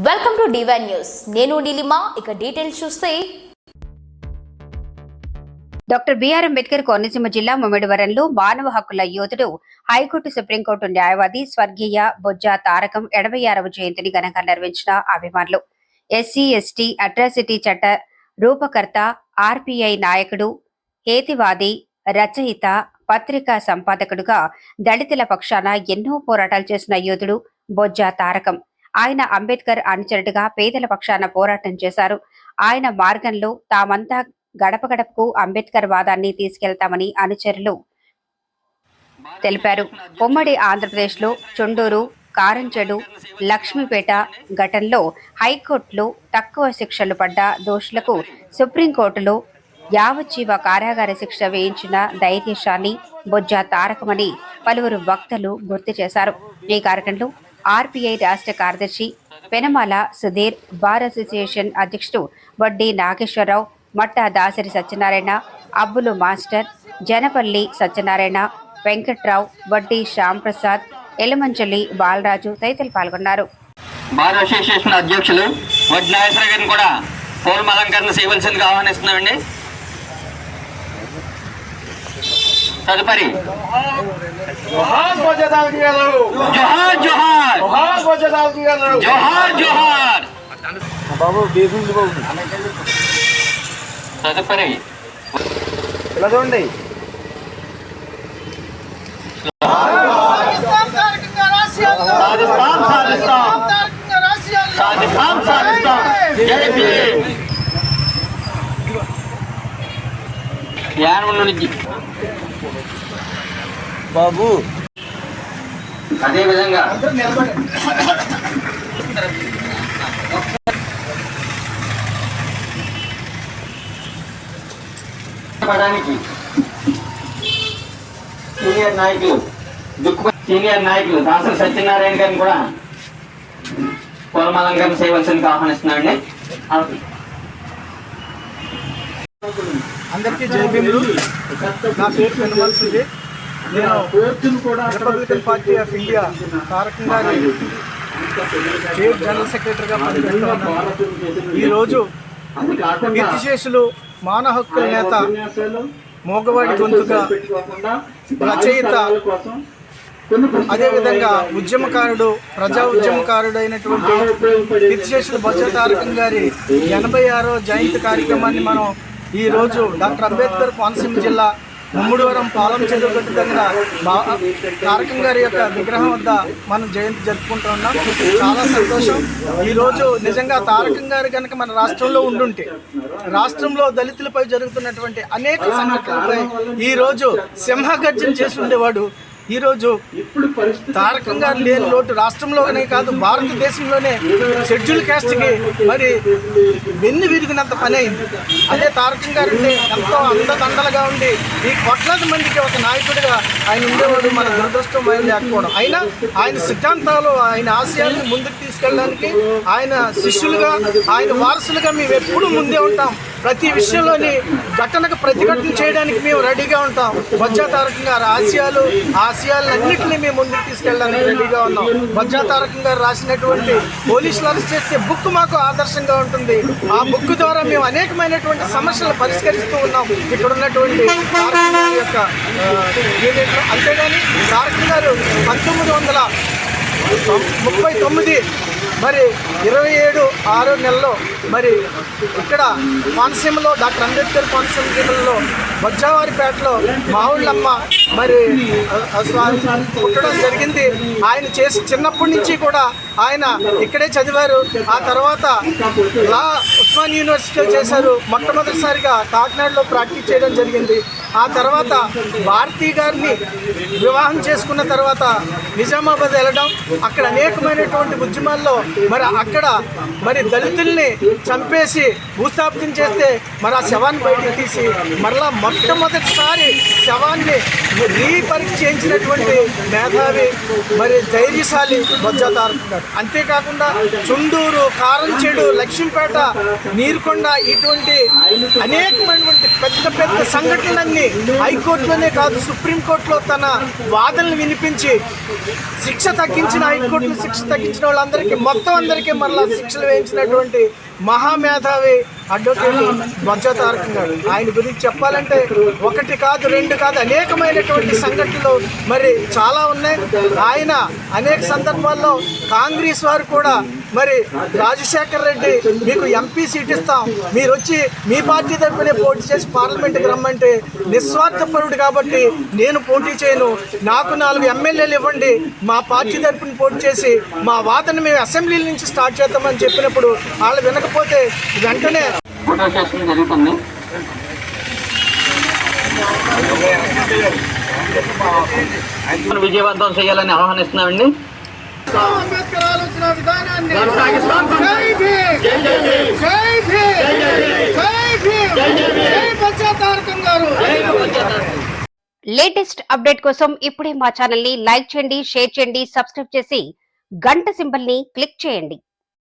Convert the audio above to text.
Welcome to divine news. నేను నీలిమా. ఇక details చూస్తే డాక్టర్ బిఆర్ అంబేద్కర్ కోనసీమ జిల్లా ముమ్మిడివరంలో మానవ హక్కుల యోధుడు, హైకోర్టు సుప్రీంకోర్టు న్యాయవాది స్వర్గీయ బొజ్జ తారకం 86వ జయంతిని ఘనంగా నిర్వహించిన అభిమానులు. ఎస్సీ ఎస్టీ అట్రాసిటీ చట్ట రూపకర్త, ఆర్పీఐ నాయకుడు, హేతివాది, రచయిత, పత్రికా సంపాదకుడుగా దళితుల పక్షాన ఎన్నో పోరాటాలు చేసిన యోధుడు బొజ్జ తారకం. ఆయన అంబేద్కర్ అనుచరుడిగా పేదల పక్షాన పోరాటం చేశారు. ఆయన మార్గంలో తామంతా గడప గడపకు అంబేద్కర్ వాదాన్ని తీసుకెళ్తామని అనుచరులు తెలిపారు. ఉమ్మడి ఆంధ్రప్రదేశ్లో చుండూరు, కారంచెడు, లక్ష్మీపేట ఘటనలో హైకోర్టులో తక్కువ శిక్షలు పడ్డ దోషులకు సుప్రీంకోర్టులో యావజ్జీవ కారాగార శిక్ష వేయించిన ధైర్యశాలి బొజ్జ తారకమని పలువురు వక్తలు గుర్తు చేశారు. ఈ కార్యక్రమంలో ఆర్పీఐ రాష్ట్ర కార్యదర్శి పెనమాల సుధీర్, బార్ అసోసియేషన్ అధ్యక్షుడు వడ్డీ నాగేశ్వరరావు, మట్టా దాసరి సత్యనారాయణ, అబ్బులు మాస్టర్, జనపల్లి సత్యనారాయణ, వెంకట్రావు, వడ్డీ శ్యాంప్రసాద్, ఎలమంచలి బాలరాజు తదితరులు పాల్గొన్నారు. బార్ అసోసియేషన్ అధ్యక్షులు వడ్డీ నాగేశ్వరరావు గారిని కూడా పూర్వ అలంకరణ చేయవలసిందిగా ఆహ్వానిస్తున్నామండి. తదుపరి జోహార్ జోహార్ జోహార్ జోహార్. తదుపరి ఇలా చూడండి. సాధిస్తాం సాధిస్తాం సాధిస్తాం సాధిస్తాం. జై భీమ్. యానం నుంచి బాబు అదేవిధంగా పడానికి సీనియర్ నాయకులు దాసరి సత్యనారాయణ గారిని కూడా పూర్వలంకరణ చేయవలసిందిగా ఆహ్వానిస్తున్నాండి. అందరికీ జై భీములు. నా పేరు పెనుమాల సుధీర్. నేను Republican party of India Tarakam గారి స్టేట్ జనరల్ సెక్రటరీగా పనిచేస్తున్నాను. ఈరోజు కీర్తిశేషులు, మానవ హక్కుల నేత, మోగవాడి గొంతుగా, రచయిత, అదేవిధంగా ఉద్యమకారుడు, ప్రజా ఉద్యమకారుడు అయినటువంటి కీర్తిశేషులు బొజ్జ తారకం గారి 86వ జయంతి కార్యక్రమాన్ని మనం ఈరోజు డాక్టర్ అంబేద్కర్ కోనసీమ జిల్లా ముమ్మిడివరం పాలం చెరువుగట్టు దగ్గర తారకం గారి యొక్క విగ్రహం వద్ద మనం జయంతి జరుపుకుంటూ ఉన్నాం. చాలా సంతోషం. ఈరోజు నిజంగా తారకం గారు కనుక మన రాష్ట్రంలో ఉండుంటే, రాష్ట్రంలో దళితులపై జరుగుతున్నటువంటి అనేక సంఘటనలపై ఈరోజు సింహగర్జన చేసి ఉండేవాడు. ఈరోజు తారకం గారు లేని లోటు రాష్ట్రంలోనే కాదు, భారతదేశంలోనే షెడ్యూల్ క్యాస్ట్కి మరి వెన్ను విరిగినంత పని అయింది. అదే తారకం గారు అంటే ఎంతో అందదండలుగా ఉండి ఈ కోట్లాది మందికి ఒక నాయకుడిగా ఆయన ఉండేవాడు. మన దురదృష్టం ఆయన లేకపోవడం. అయినా ఆయన సిద్ధాంతాలు, ఆయన ఆశయాలను ముందుకు తీసుకెళ్ళడానికి ఆయన శిష్యులుగా, ఆయన వారసులుగా మేము ఎప్పుడూ ముందే ఉంటాం. ప్రతి విషయంలోని ఘటనకు ప్రతిఘటన చేయడానికి మేము రెడీగా ఉంటాం. బొజ్జ తారకం గారు ఆశయాలన్నింటినీ మేము ముందుకు తీసుకెళ్ళడానికి రెడీగా ఉన్నాం. బొజ్జ తారకం గారు రాసినటువంటి పోలీసులు అరెస్ట్ చేసే బుక్ మాకు ఆదర్శంగా ఉంటుంది. ఆ బుక్ ద్వారా మేము అనేకమైనటువంటి సమస్యలు పరిష్కరిస్తూ ఉన్నాం ఇక్కడ ఉన్నటువంటి తారకం గారి యొక్క యూనిట్లో. అంతేగాని తారకం గారు 1939 మరి 27/6 మరి ఇక్కడ కోనసీమలో డాక్టర్ అంబేద్కర్ కోనసీమ జిల్లాలో బొజ్జావారిపేటలో మావుళ్ళమ్మ మరి పుట్టడం జరిగింది. ఆయన చేసి చిన్నప్పటి నుంచి కూడా ఆయన ఇక్కడే చదివారు. ఆ తర్వాత లా ఉస్మాన్ యూనివర్సిటీలో చేశారు. మొట్టమొదటిసారిగా కాకినాడలో ప్రాక్టీస్ చేయడం జరిగింది. ఆ తర్వాత భారతీ గారిని వివాహం చేసుకున్న తర్వాత నిజామాబాద్ వెళ్ళడం, అక్కడ అనేకమైనటువంటి ఉద్యమాల్లో మరి అక్కడ మరి దళితుల్ని చంపేసి భూస్థాపితం చేస్తే మరి ఆ శవాన్ని బయటికి తీసి మరలా మొట్టమొదటిసారి శవాన్ని రీపరీక్ష చేయించినటువంటి మేధావి మరి ధైర్యశాలి బొజ్జా తారక గారు. అంతేకాకుండా చుండూరు, కారంచేడు, లక్ష్మీపేట, నీరుకొండ ఇటువంటి అనేకమైనటువంటి పెద్ద పెద్ద సంఘటనలన్నీ హైకోర్టులోనే కాదు సుప్రీంకోర్టులో తన వాదనలు వినిపించి శిక్ష తగ్గించిన, హైకోర్టులో శిక్ష తగ్గించిన వాళ్ళందరికీ మొత్తం అందరికీ మరలా శిక్షలు వేయించినటువంటి మహామేధావి అడ్వకేట్ బొజ్జా తారక గారు. ఆయన గురించి చెప్పాలంటే ఒకటి కాదు, రెండు కాదు, అనేకమైనటువంటి సంఘటనలు మరి చాలా ఉన్నాయి. ఆయన అనేక సందర్భాల్లో కాంగ్రెస్ వారు కూడా మరి రాజశేఖర్ రెడ్డి మీకు ఎంపీ సీట్ ఇస్తాం, మీరు వచ్చి మీ పార్టీ తరఫునే పోటీ చేసి పార్లమెంట్కి రమ్మంటే నిస్వార్థపరుడు కాబట్టి నేను పోటీ చేయను, నాకు 4 ఎమ్మెల్యేలు ఇవ్వండి, మా పార్టీ తరఫున పోటీ చేసి మా వాదన మేము అసెంబ్లీ నుంచి స్టార్ట్ చేద్దామని చెప్పినప్పుడు వాళ్ళు వినకపోతే వెంటనే ఫోటో సెషన్ జరుగుతుంది. విజయవంతం చేయాలని ఆహ్వానిస్తున్నామండి. అంబేద్కర్ ఆలోచన విధానాన్ని జై భీమ్, జై భీమ్, జై భీమ్, జై బొజ్జా తారక గారు. లేటెస్ట్ అప్డేట్ కోసం ఇప్పుడే మా ఛానల్ ని లైక్ చేయండి, షేర్ చేయండి, సబ్స్క్రైబ్ చేసి గంట సింబల్ ని క్లిక్ చేయండి.